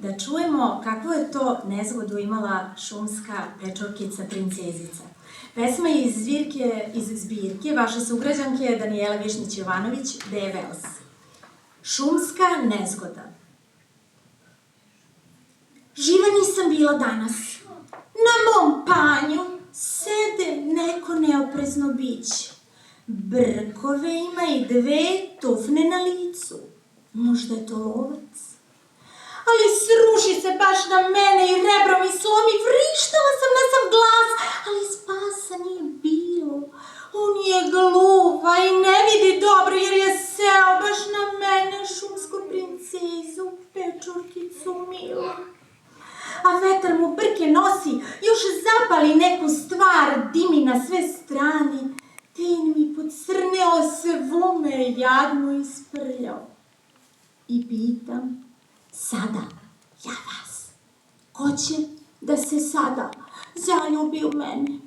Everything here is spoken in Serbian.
da čujemo kakvu je to nezgodu imala šumska pečurkica princezica. Pesma je iz zbirke vaše sugrađanke Danijele Višnjić-Jovanović, Deea Vels. Šumska nezgoda. Živa nisam bila danas. Na mom panju sede neko neoprezno biće. Brkove ima i 2 tufne na licu. Možda je to lovac. Ali sruši se baš na mene i rebro mi slomi. Vrištala sam na sav glas, ali spasa nije bilo. On je gluva i ne vidi dobro jer je seo baš na mene, šumsku princezu, pečurkicu milu. A vetar mu brke nosi, još zapali neku stvar, dimi na sve strane. Ten mi pocrneo svu me jadnu isprljao. I pitam, sada, ja vas, ko će da se sada zaljubi u mene?